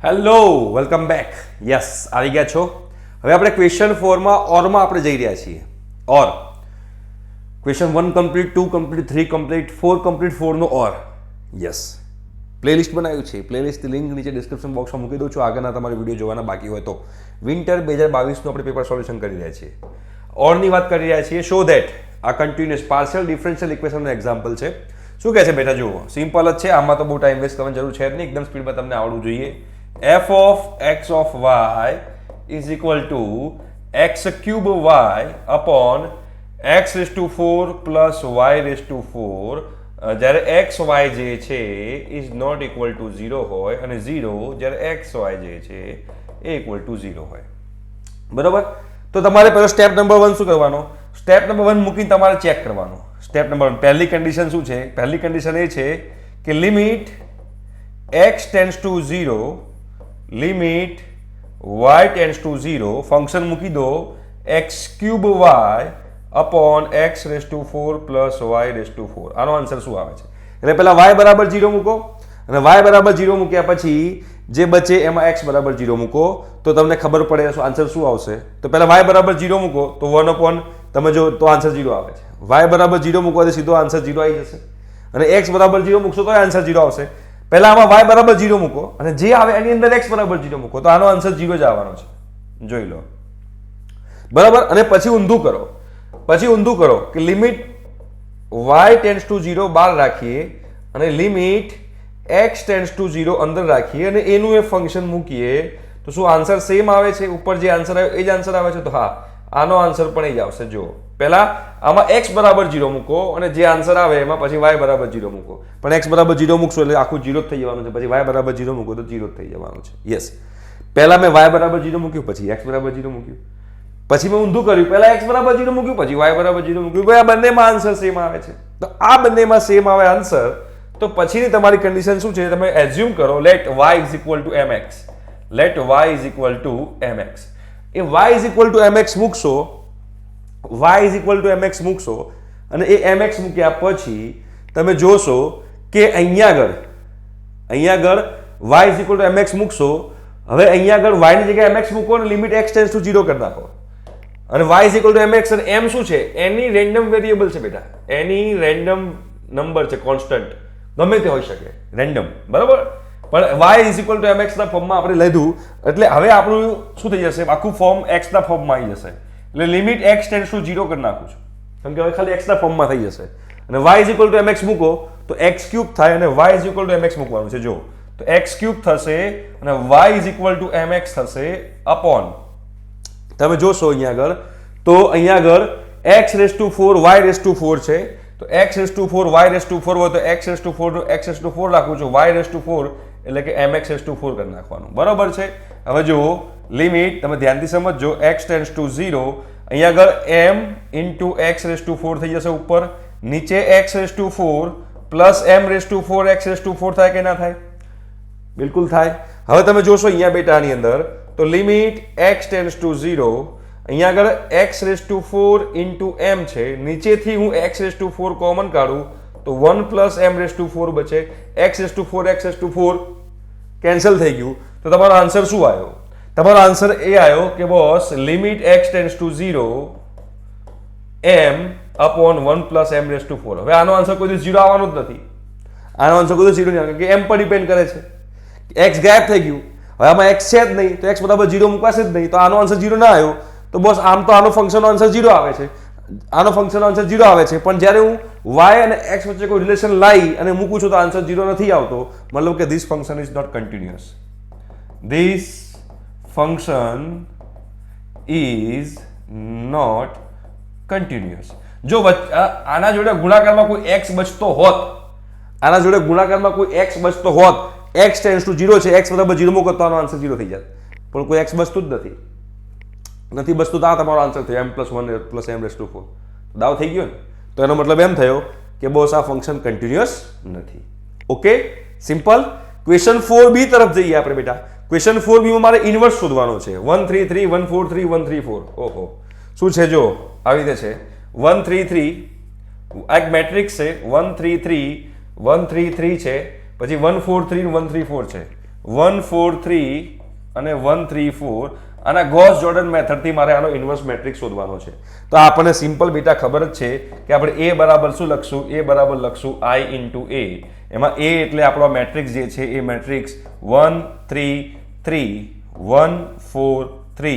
Hello welcome back. Yes, આવી ગયા છો. હવે આપણે ક્વેશ્ચન 4 માં ઓરમાં આપણે જઈ રહ્યા છીએ. ઓર question 1 complete, 2 complete, 3 complete, 4 complete, 4 નો ઓર. યસ, પ્લેલિસ્ટ બનાવ્યું છે. પ્લેલિસ્ટની લિંક નીચે ડિસ્ક્રિપ્શન બોક્સમાં મૂકી દઉં છું. આગળના તમારે વિડીયો જોવાના બાકી હોય તો. વિન્ટર 2022નું આપણે પેપર સોલ્યુશન કરી રહ્યા છીએ. ઓરની વાત કરી રહ્યા છીએ. શો ધેટ આ કન્ટિન્યુઅસ પાર્શિયલ ડિફરન્શિયલ ઇક્વેશનનું એક્ઝામ્પલ છે. શું કહે છે બેટા? જુઓ, સિમ્પલ જ છે. આમાં તો બહુ ટાઈમ વેસ્ટ કરવાની જરૂર છે જ નહીં. એકદમ સ્પીડમાં તમને આવડવું જોઈએ. f of x of y is equal to x cube y upon x raised to 4 plus y raised to 4 જ્યારે x y જે છે is not equal to 0 હોય અને 0 જ્યારે x y જે છે એ equal to 0 હોય. બરોબર? તો તમારે પહેલો સ્ટેપ નંબર 1 શું કરવાનો? સ્ટેપ નંબર 1 મૂકીને તમારે ચેક કરવાનો. સ્ટેપ નંબર 1 પહેલી કન્ડિશન શું છે? પહેલી કન્ડિશન એ છે કે limit x tends to 0 limit y tends to 0 function મૂકી દો x cube y upon x raise to 4 plus y raise to 4. આનો આન્સર શું આવે છે? એટલે પહેલા y બરાબર 0 મૂકો અને y બરાબર 0 મૂક્યા પછી જે બચે એમાં x બરાબર 0 મૂકો તો તમને ખબર પડે આન્સર શું આવશે. તો પહેલા y બરાબર 0 મૂકો તો 1 અપોન તમે જો તો આન્સર 0 આવે છે. y બરાબર 0 મૂકવાથી સીધો આન્સર 0 આવી જશે અને x બરાબર 0 મૂકશો તો આન્સર 0 આવશે. પહેલા આમાં y બરાબર 0 મૂકો અને જે આવે એની અંદર x બરાબર 0 મૂકો તો આનો આન્સર 0 જ આવવાનો છે. જોઈ લો. બરાબર? અને પછી ઊંધું કરો. પછી ઊંધું કરો કે લિમિટ y ટેન્ડ્સ ટુ 0 બહાર રાખીએ અને લિમિટ x ટેન્ડ્સ ટુ 0 અંદર રાખીએ અને એનું એ ફંક્શન મૂકીએ તો શું આન્સર સેમ આવે છે? ઉપર જે આન્સર આવ્યો એ જ આન્સર આવે છે? તો હા, આનો આન્સર પણ એ જ આવશે. જુઓ, પહેલા આમાં x બરાબર 0 મૂકો અને જે આન્સર આવે એમાં પછી y બરાબર 0 મૂકો. પણ x બરાબર 0 મૂકશો એટલે આખું 0 જ થઈ જવાનું છે. પછી y બરાબર 0 મૂકો તો 0 જ થઈ જવાનું છે. યસ, પહેલા મેં y બરાબર 0 મૂક્યું, પછી x બરાબર 0 મૂક્યું, પછી મેં ઊંધું કર્યું. પહેલા x બરાબર 0 મૂક્યું, પછી y બરાબર 0 મૂક્યું. ભાઈ આ બંનેમાં આન્સર સેમ આવે છે. તો આ બંનેમાં સેમ આવે આન્સર તો પછીની તમારી કન્ડિશન શું છે? તમે એઝ્યુમ કરો let y is equal to mx. Let y is equal to mx. એ y is equal to mx મૂકશો, y is equal to mx મૂકશો અને એ mx મૂક્યા પછી તમે જોશો કે અહીંયા આગળ y is equal to mx મૂકશો. હવે અહીંયા આગળ y ની જગ્યાએ mx મૂકો અને લિમિટ x ટેન્ડ્સ ટુ 0 કરી નાખો અને y is equal to mx અને m શું છે? એની રેન્ડમ વેરિયેબલ છે બેટા. એની રેન્ડમ નંબર છે, કોન્સ્ટન્ટ ગમે તે હોઈ શકે, રેન્ડમ. બરાબર? પણ y is equal to mx ના ફોર્મમાં આપણે લીધું એટલે હવે આપણું શું થઈ જશે? આખું ફોર્મ x ના ફોર્મમાં આવી જશે. એટલે લિમિટ x ટેન્ડ્સ ટુ 0 કરી નાખું છું કેમ કે હવે ખાલી x ના ફોર્મમાં થઈ જશે અને y is equal to mx મૂકો તો x ક્યુબ થાય અને y is equal to mx મૂકવાનું છે. જો, તો x ક્યુબ થશે અને y is equal to mx થશે અપોન તમે જોશો અહીંયા આગળ તો અહીંયા આગળ x raise to 4 y raise to 4 છે. તો x raise to 4 y raise to 4 હોય તો x રેઝ ટુ 4 નો x રેઝ ટુ 4 રાખું છું, y રેઝ ટુ 4 એટલે કે mx રેઝ ટુ 4 કરી નાખવાનું. બરોબર છે? હવે જુઓ, લિમિટ તમે ધ્યાનથી સમજજો x ટેન્ડ્સ ટુ 0 અહીંયા આગળ m into x raise to 4 થઈ જશે ઉપર, નીચે x raise to 4 plus m raise to 4 x raise to 4 થાય કે ના થાય? બિલકુલ થાય. હવે તમે જોશો અહીંયા બેટાની અંદર તો લિમિટ x ટેન્ડ્સ ટુ 0 અહીંયા આગળ x raise to 4 into m છે, નીચેથી હું x રેઝ ટુ 4 કોમન કાઢું તો 1 પ્લસ m રેઝ ટુ 4 બચે. x raise to 4 x raise to 4 cancel થઈ ગયું. તો તમારો આન્સર શું આવ્યો? તમારો આન્સર એ આવ્યો કે boss limit x tends to 0 m upon 1 plus m raise to 4. હવે આનો આન્સર કોઈ દિવસ 0 આવવાનો જ નથી. આનો આન્સર કોઈ દિવસ 0 નહીં આવે કે m પર ડિપેન્ડ કરે છે. x ગાયબ થઈ ગયું. હવે આમાં x છે જ નહીં તો x બરાબર 0 મૂકાશે જ નહીં. તો આનો આન્સર 0 ના આવ્યો. તો બોસ આમ તો આનો ફંક્શનનો આન્સર 0 આવે છે, આનો ફંક્શનનો આન્સર 0 આવે છે, પણ જ્યારે હું y અને x વચ્ચે કોઈ રિલેશન લાવી અને મૂકું છું તો આન્સર 0 નથી આવતો. મતલબ કે this function is not continuous. This function is not continuous. જો આના જોડે ગુણાકારમાં કોઈ x બચતો હોત, આના જોડે ગુણાકારમાં કોઈ x બચતો હોત, x ટેન્ડ્સ ટુ 0 છે, x બરાબર 0 મૂકો તો આનો આન્સર 0 થઈ જાત. પણ કોઈ x બચતું જ નથી બચતું તો આ તમારો આન્સર થયો m plus 1 plus m raise to 4. દાવ થઈ ગયો ને? તો એનો મતલબ એમ થયો કે બોસ આ ફંક્શન કન્ટિન્યુઅસ નથી. Okay, simple. ક્વેશ્ચન 4b તરફ જઈએ આપણે બેટા. ક્વેશ્ચન 4b માં મારે ઇન્વર્સ શોધવાનો છે. 1 3 3 1 4 3 1 3 4. ઓહો, શું છે? જો આવી રીતે છે 1 3 3 આ એક મેટ્રિક્સ છે. 1 3 3 1 3 3 છે, પછી 1 4 3 1 3 4 છે. 1 4 3 અને 1 3 4 આના ગોસ જોર્ડન મેથડથી મારે આનો ઇન્વર્સ મેટ્રિક્સ શોધવાનો છે. તો આપણને સિમ્પલ બેટા ખબર જ છે કે આપણે a બરાબર શું લખશું? a બરાબર લખશું i ઇન્ટુ a. એમાં a એટલે આપણો મેટ્રિક્સ જે છે એ મેટ્રિક્સ 1 3 3 1 4 3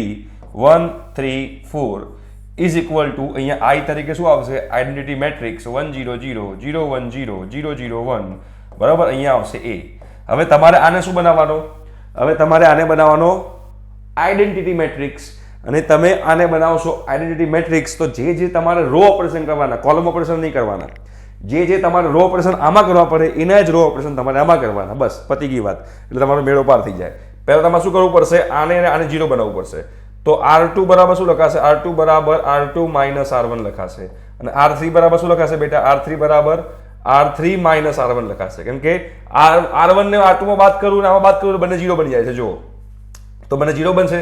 1 3 4 ઇઝ ઇક્વલ ટુ અહીંયા i તરીકે શું આવશે? આઈડેન્ટિટી મેટ્રિક્સ 1 0 0 0 1 0 0 0 1 બરાબર. અહીંયા આવશે a. હવે તમારે આને શું બનાવવાનો? હવે તમારે આને બનાવવાનો આઈડેન્ટિટી મેટ્રિક્સ. અને તમે આને બનાવશો આઈડેન્ટિટી મેટ્રિક્સ તો જે તમારે રો ઓપરેશન કરવાના, કોલમ ઓપરેશન નહીં કરવાના. જે તમારે રો ઓપરેશન આમાં કરવા પડે એના જ રો ઓપરેશન તમારે આમાં કરવાના. બસ પતી ગઈ વાત. એટલે તમારો મેળો પાર થઈ જાય. પહેલા તમારે શું કરવું પડશે? આને અને આને 0 બનાવવું પડશે. તો r2 બરાબર શું લખાશે? r2 બરાબર r2 માઇનસ r1 લખાશે. અને r3 બરાબર શું લખાશે બેટા? r3 બરાબર r3 માઇનસ r1 લખાશે. કેમ કે r1 ને r2 માં બાદ કરું ને આમાં બાદ કરું બંને 0 બની જાય છે. જુઓ તો બંને 0 બનશે.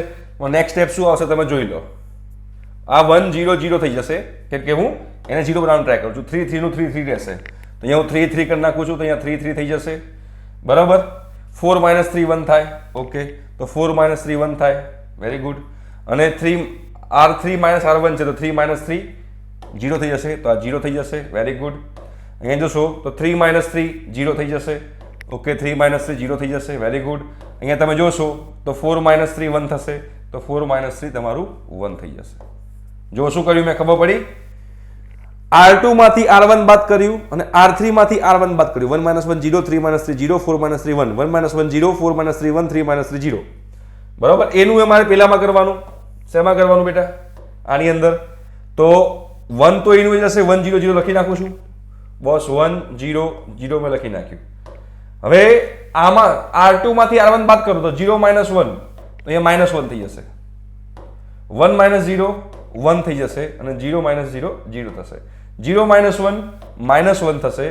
નેક્સ્ટ સ્ટેપ શું આવશે તમે જોઈ લો. આ 1 0 0 થઈ જશે કેમ કે હું એને 0 બનાવવાનું ટ્રાય કરું છું. 3 3 નું 3 3 રહેશે. તો અહીંયા હું 3 3 કરી નાખું છું તો અહીંયા 3 3 થઈ જશે બરાબર. 4 માઇનસ 3 1 થાય. ઓકે તો 4 માઇનસ 3 1 થાય. Very good. અને 3 r3 માઇનસ r1 છે તો 3 માઇનસ 3 0 થઈ જશે. તો આ 0 થઈ જશે. Very good. અહીંયા જોશો તો 3 માઇનસ 3 0 થઈ જશે. ઓકે 3 માઇનસ 3 0 થઈ જશે. Very good. અહીંયા તમે જોશો તો 4 માઇનસ 3 1 થશે. તો 4 માઇનસ 3 તમારું 1 થઈ જશે. જો શું કર્યું મેં ખબર પડી? r2 માંથી r1 બાદ કર્યું અને r3 માંથી r1 બાદ કર્યું. 1 minus 1 0 3 minus 3 0 4 minus 3 1 1 minus 1 0 4 minus 3 1 3 minus 3 0 બરાબર. એનું મારે પેલામાં કરવાનું. શેમાં કરવાનું બેટા? આની અંદર. તો 1 તો એનું જશે 1 0 0 લખી નાખું છું બોસ. 1 0 0 મેં લખી નાખ્યું. હવે આમાં r2 માંથી r1 બાદ કરો તો 0 માઇનસ 1 તો અહીંયા માઇનસ 1 થઈ જશે. 1 માઇનસ 0 1 થઈ જશે અને 0 માઇનસ 0 0 થશે. 0 માઇનસ 1 માઇનસ 1 થશે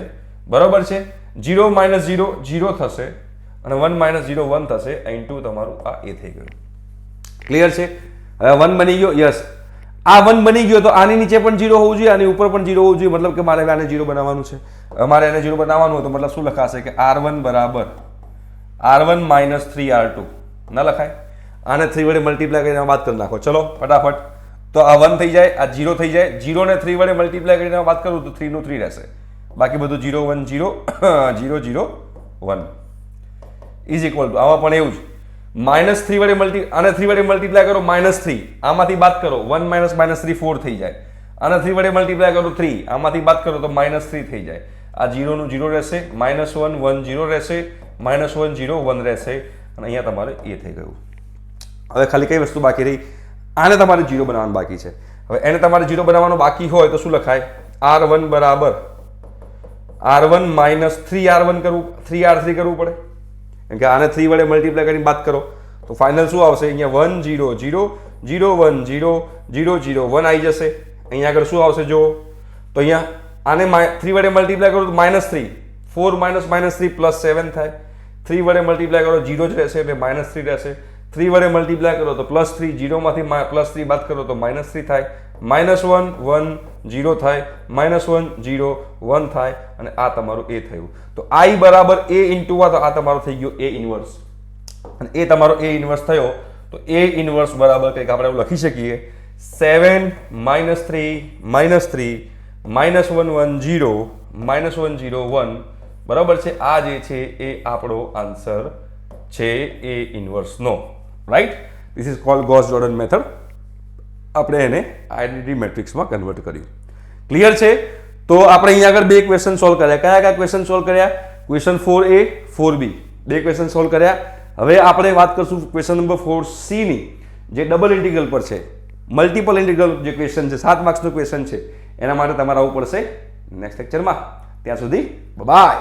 બરાબર છે. 0 માઇનસ 0 0 થશે અને 1 માઇનસ 0 1 થશે. ઇન્ટુ તમારું આ એ થઈ ગયું. ક્લિયર છે? હવે 1 બની ગયો. યસ આ 1 બની ગયો તો આની નીચે પણ 0 હોવું જોઈએ, આની ઉપર પણ 0 હોવું જોઈએ. મતલબ કે મારે આને 0 બનાવવાનું છે. અમારે એને 0 બનાવવાનું હોય તો મતલબ શું લખાશે કે r1 બરાબર r1 માઇનસ 3 r2 ના લખાય? આને 3 વડે મલ્ટીપ્લાય કરીને બાદ કરી નાખો. ચલો ફટાફટ. તો આ 1 થઈ જાય, આ 0 થઈ જાય. 0 ને 3 વડે મલ્ટીપ્લાય કરીને બાદ કરું તો 3 નું 3 રહેશે. બાકી બધું 0 1 0 0 0 1 ઇઝ ઇક્વલ ટુ આમાં પણ એવું જ માઇનસ 3 વડે આને 3 વડે મલ્ટીપ્લાય કરો -3. આમાંથી બાદ કરો 1 માઇનસ માઇનસ 3 4 થઈ જાય. આને 3 વડે મલ્ટીપ્લાય કરો 3. આમાંથી બાદ કરો તો -3 થઈ જાય. આ 0 નું 0 રહેશે. -1 1 0 રહેશે. -1 0 1 રહેશે. અને અહીંયા તમારે એ થઈ ગયું. હવે ખાલી કઈ વસ્તુ બાકી રહી? આને તમારે 0 બનાવવાનું બાકી છે. હવે એને તમારે 0 બનાવવાનું બાકી હોય તો શું લખાય? r1 બરાબર r1 માઇનસ 3r1 કરવું 3r3 કરવું પડે. કેમ કે આને 3 વડે મલ્ટીપ્લાય કરીને બાદ કરો તો ફાઇનલ શું આવશે? અહીંયા 1 0 0 0 1 0 0 0 1 આવી જશે. અહીંયા આગળ શું આવશે જો? તો અહીંયા આને 3 વડે મલ્ટીપ્લાય કરો તો -3 4 માઇનસ -3 પ્લસ 7 થાય. 3 વડે મલ્ટીપ્લાય કરો 0 જ રહેશે એટલે -3 રહેશે. 3 વડે મલ્ટીપ્લાય કરો તો +3 0 માંથી +3 બાદ કરો તો -3 થાય. -1 1 0 થાય. -1 0 1 થાય. અને આ તમારું એ થયું. તો i બરાબર a ઇન્ટુ આ તમારો થઈ ગયો a ઇન્વર્સ. અને એ તમારો a ઇન્વર્સ થયો તો a ઇન્વર્સ બરાબર કંઈક આપણે એવું લખી શકીએ 7 -3 -3 -1 1 0 -1 0 1 બરાબર છે. આ જે છે એ આપણો આન્સર છે a ઇન્વર્સનો. Right? This is called Gauss Jordan method. આપણે એને આઈડેન્ટિટી મેટ્રિક્સમાં કન્વર્ટ કર્યું. ક્લિયર છે? તો આપણે અહીંયા આગળ 2 ક્વેશ્ચન સોલ્વ કર્યા. કયા ક્વેશ્ચન સોલ્વ કર્યા? Question 4a 4b 2 question solve કર્યા. હવે આપણે વાત કરશું ક્વેશ્ચન નંબર 4c ની, જે ડબલ ઇન્ટિગ્રલ પર છે. મલ્ટિપલ ઇન્ટિગ્રલ જે ક્વેશ્ચન છે, 7 માર્ક્સનો ક્વેશ્ચન છે. એના માટે તમારે આવવું પડશે નેક્સ્ટ લેક્ચરમાં. ત્યાં સુધી બાય.